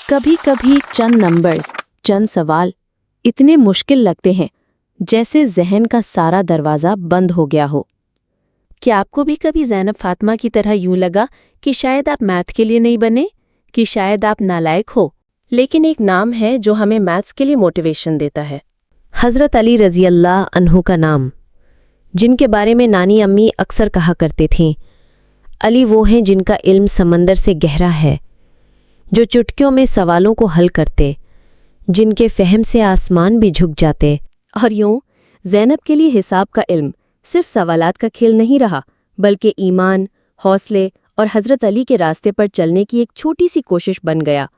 कभी कभी चंद नंबर्स, चंद सवाल इतने मुश्किल लगते हैं जैसे जहन का सारा दरवाज़ा बंद हो गया हो। क्या आपको भी कभी ज़ैनब फातिमा की तरह यूं लगा कि शायद आप मैथ के लिए नहीं बने, कि शायद आप नालायक हो? लेकिन एक नाम है जो हमें मैथ्स के लिए मोटिवेशन देता है। हज़रत अली रज़ी अल्लाह अन्हु का नाम, जिनके बारे में नानी अम्मी अक्सर कहा करते थीं, अली वो हैं जिनका इल्म समंदर से गहरा है, जो चुटकियों में सवालों को हल करते, जिनके फ़हम से आसमान भी झुक जाते। और यूं ज़ैनब के लिए हिसाब का इल्म सिर्फ सवालात का खेल नहीं रहा, बल्कि ईमान, हौसले और हज़रत अली के रास्ते पर चलने की एक छोटी सी कोशिश बन गया।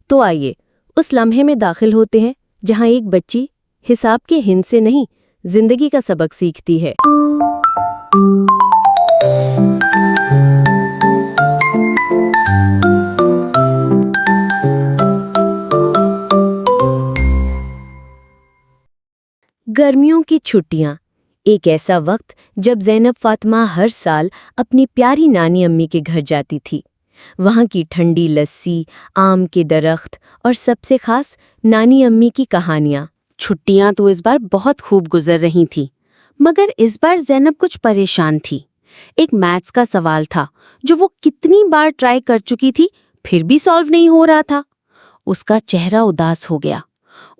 तो आइए उस लम्हे में दाखिल होते हैं जहां एक बच्ची हिसाब के हिंद से नहीं, जिंदगी का सबक सीखती है। गर्मियों की छुट्टियां, एक ऐसा वक्त जब ज़ैनब फातिमा हर साल अपनी प्यारी नानी अम्मी के घर जाती थी। वहाँ की ठंडी लस्सी, आम के दरख्त और सबसे खास नानी अम्मी की कहानियाँ। छुट्टियाँ तो इस बार बहुत खूब गुजर रही थीं, मगर इस बार ज़ैनब कुछ परेशान थी। एक मैथ्स का सवाल था जो वो कितनी बार ट्राई कर चुकी थी, फिर भी सॉल्व नहीं हो रहा था। उसका चेहरा उदास हो गया।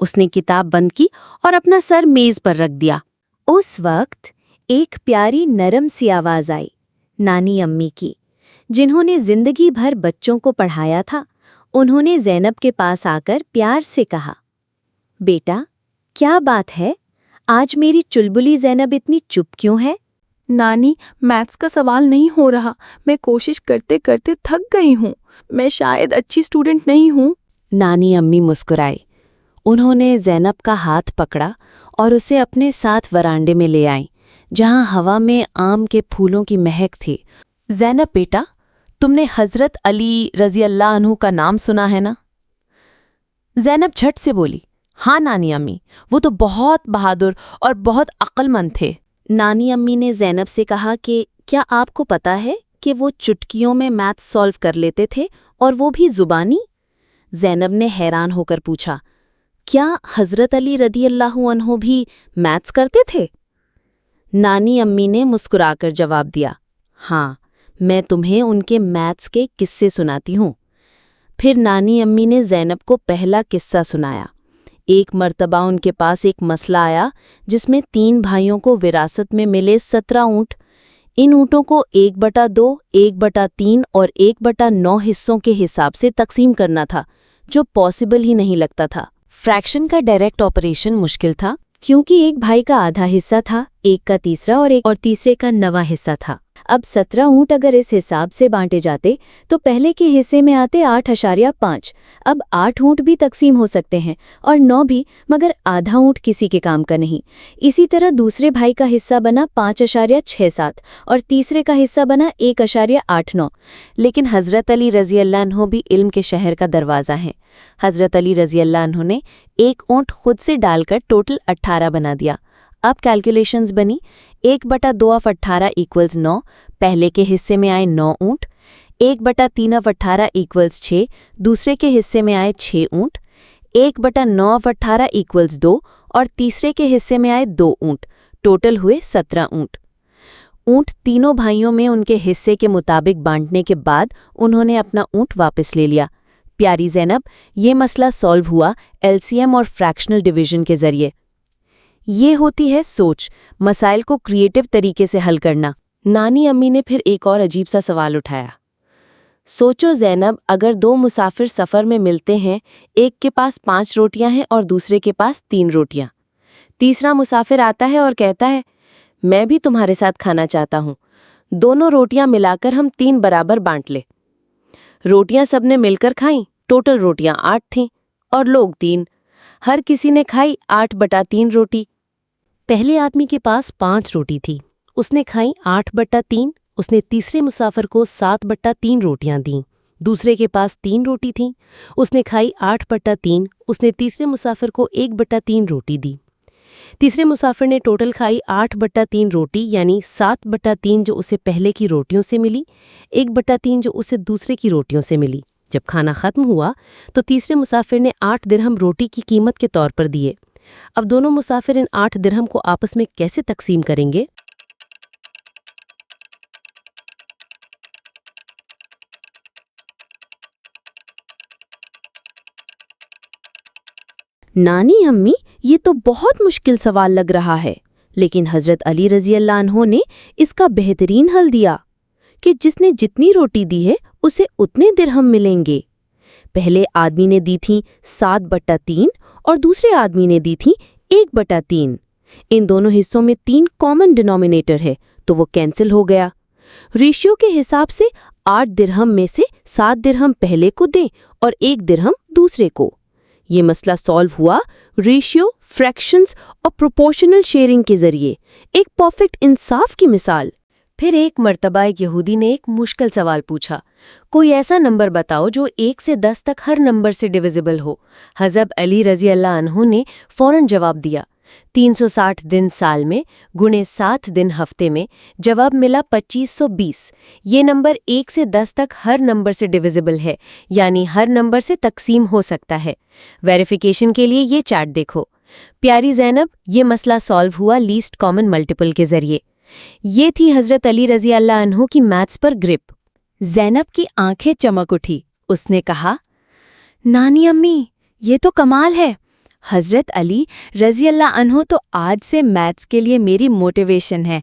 उसने किताब बंद की और अपना सर मेज पर रख दिया। उस वक्त एक प्यारी नरम सी आवाज आई, नानी अम्मी की, जिन्होंने जिंदगी भर बच्चों को पढ़ाया था। उन्होंने ज़ैनब के पास आकर प्यार से कहा, बेटा क्या बात है, आज मेरी चुलबुली ज़ैनब इतनी चुप क्यों है? नानी, मैथ्स का सवाल नहीं हो रहा। मैं कोशिश करते करते थक गई हूँ। मैं शायद अच्छी स्टूडेंट नहीं हूँ। नानी अम्मी मुस्कुराई। उन्होंने ज़ैनब का हाथ पकड़ा और उसे अपने साथ वरांडे में ले आईं, जहां हवा में आम के फूलों की महक थी। ज़ैनब बेटा, तुमने हज़रत अली रज़ी अल्लाह अन्हु का नाम सुना है ना? ज़ैनब झट से बोली, हाँ नानी अम्मी, वो तो बहुत बहादुर और बहुत अक्लमंद थे। नानी अम्मी ने ज़ैनब से कहा कि क्या आपको पता है कि वो चुटकियों में मैथ सॉल्व कर लेते थे, और वो भी ज़ुबानी? ज़ैनब ने हैरान होकर पूछा, क्या हज़रत अली रज़ी अल्लाह अन्हु भी मैथ्स करते थे? नानी अम्मी ने मुस्कुराकर जवाब दिया, हाँ, मैं तुम्हें उनके मैथ्स के किस्से सुनाती हूँ। फिर नानी अम्मी ने ज़ैनब को पहला किस्सा सुनाया। एक मर्तबा उनके पास एक मसला आया जिसमें 3 भाइयों को विरासत में मिले 17 ऊँट। इन ऊँटों को 1/2, 1/3 और 1/9 हिस्सों के हिसाब से तकसीम करना था, जो पॉसिबल ही नहीं लगता था। फ्रैक्शन का डायरेक्ट ऑपरेशन मुश्किल था, क्योंकि एक भाई का आधा हिस्सा था, एक का तीसरा और तीसरे का 9वां हिस्सा था। अब 17 ऊँट अगर इस हिसाब से बांटे जाते तो पहले के हिस्से में आते 8.5। अब 8 ऊँट भी तकसीम हो सकते हैं और 9 भी, मगर आधा ऊँट किसी के काम का नहीं। इसी तरह दूसरे भाई का हिस्सा बना 5.67 और तीसरे का हिस्सा बना 1.89। लेकिन हज़रत अली रज़ी अल्लाह अन्हु भी इल्म के शहर का दरवाज़ा हैं। हज़रत अली रज़ी अल्लाह अन्हु ने एक ऊँट खुद से डालकर टोटल 18 बना दिया। अब कैलकुलेशंस बनी, 1/2 ऑफ 18 इक्वल्स 9, पहले के हिस्से में आए 9 ऊँट। 1/3 ऑफ 18 इक्वल्स 6, दूसरे के हिस्से में आए 6 ऊँट। 1/9 ऑफ 18 इक्वल्स 2 और तीसरे के हिस्से में आए 2 ऊँट। टोटल हुए 17 ऊँट। ऊँट तीनों भाइयों में उनके हिस्से के मुताबिक बांटने के बाद उन्होंने अपना ऊँट वापस ले लिया। प्यारी ज़ैनब, ये मसला सॉल्व हुआ एलसीएम और फ्रैक्शनल डिवीजन के ज़रिए। ये होती है सोच, मसाइल को क्रिएटिव तरीके से हल करना। नानी अम्मी ने फिर एक और अजीब सा सवाल उठाया। सोचो ज़ैनब, अगर 2 मुसाफिर सफ़र में मिलते हैं, एक के पास 5 रोटियां हैं और दूसरे के पास 3 रोटियां। तीसरा मुसाफिर आता है और कहता है, मैं भी तुम्हारे साथ खाना चाहता हूँ, दोनों रोटियां मिलाकर हम 3 बराबर बांट ले। रोटियां सबने मिलकर खाईं, टोटल रोटियां 8 थीं और लोग 3। हर किसी ने खाई 8/3 रोटी। पहले आदमी के पास 5 रोटी थी, उसने खाई 8/3। उसने तीसरे मुसाफिर को 7/3 रोटियां दीं। दूसरे के पास 3 रोटी थीं, उसने खाई 8/3। उसने तीसरे मुसाफिर को 1/3 रोटी दी। तीसरे मुसाफिर ने टोटल खाई 8/3 रोटी, यानी 7/3 जो उसे पहले की रोटियों से मिली, 1/3 जो उसे दूसरे की रोटियों से मिली। جب کھانا ختم ہوا تو تیسرے مسافر نے 8 درہم روٹی کی قیمت کے طور پر دیے۔ اب دونوں مسافر ان 8 درہم کو آپس میں کیسے تقسیم کریں گے؟ نانی امی، یہ تو بہت مشکل سوال لگ رہا ہے، لیکن حضرت علی رضی اللہ عنہ نے اس کا بہترین حل دیا کہ جس نے جتنی روٹی دی ہے اسے اتنے درہم ملیں گے۔ پہلے آدمی نے دی تھیں 7/3 اور دوسرے آدمی نے دی تھیں 1/3۔ ان دونوں حصوں میں 3 کامن ڈینومینیٹر ہے تو وہ کینسل ہو گیا۔ ریشیو کے حساب سے 8 درہم میں سے 7 درہم پہلے کو دیں اور 1 درہم دوسرے کو۔ یہ مسئلہ سالو ہوا ریشیو، فریکشنز اور پروپورشنل شیئرنگ کے ذریعے، ایک پرفیکٹ انصاف کی مثال۔ پھر ایک مرتبہ ایک یہودی نے ایک مشکل سوال پوچھا، کوئی ایسا نمبر بتاؤ جو 1 سے 10 تک ہر نمبر سے ڈویزیبل ہو۔ حضرت علی رضی اللہ عنہ نے فوراً جواب دیا، 360 دن سال میں گنے 7 دن ہفتے میں، جواب ملا 2520۔ یہ نمبر 1 سے 10 تک ہر نمبر سے ڈویزیبل ہے، یعنی ہر نمبر سے تقسیم ہو سکتا ہے۔ ویریفیکیشن کے لیے یہ چارٹ دیکھو۔ پیاری زینب، یہ مسئلہ سالو ہوا لیسٹ کامن ملٹیپل کے ذریعے۔ یہ تھی حضرت علی رضی اللہ عنہ کی میتھس پر گرپ۔ زینب کی آنکھیں چمک اٹھی، اس نے کہا، نانی امی، یہ تو کمال ہے۔ حضرت علی رضی اللہ عنہ تو آج سے میتھس کے لیے میری موٹیویشن ہے۔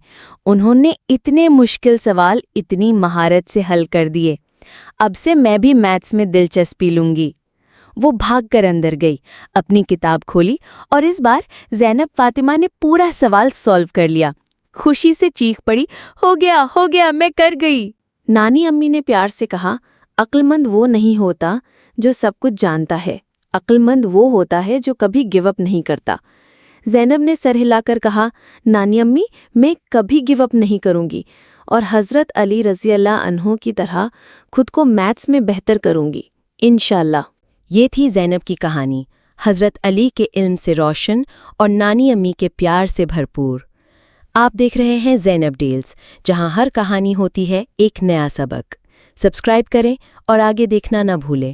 انہوں نے اتنے مشکل سوال اتنی مہارت سے حل کر دیے۔ اب سے میں بھی میتھس میں دلچسپی لوں گی۔ وہ بھاگ کر اندر گئی، اپنی کتاب کھولی اور اس بار زینب فاطمہ نے پورا سوال سالو کر لیا۔ خوشی سے چیخ پڑی، ہو گیا، میں کر گئی۔ نانی امی نے پیار سے کہا، عقل مند وہ نہیں ہوتا جو سب کچھ جانتا ہے، عقل مند وہ ہوتا ہے جو کبھی گیو اپ نہیں کرتا۔ زینب نے سر ہلا کر کہا، نانی امی، میں کبھی گیو اپ نہیں کروں گی اور حضرت علی رضی اللہ عنہ کی طرح خود کو میتھس میں بہتر کروں گی، انشاءاللہ۔ یہ تھی زینب کی کہانی، حضرت علی کے علم سے روشن اور نانی امی کے پیار سے بھرپور۔ آپ دیکھ رہے ہیں زینب ڈیلز، جہاں ہر کہانی ہوتی ہے ایک نیا سبق۔ سبسکرائب کریں اور آگے دیکھنا نہ بھولیں۔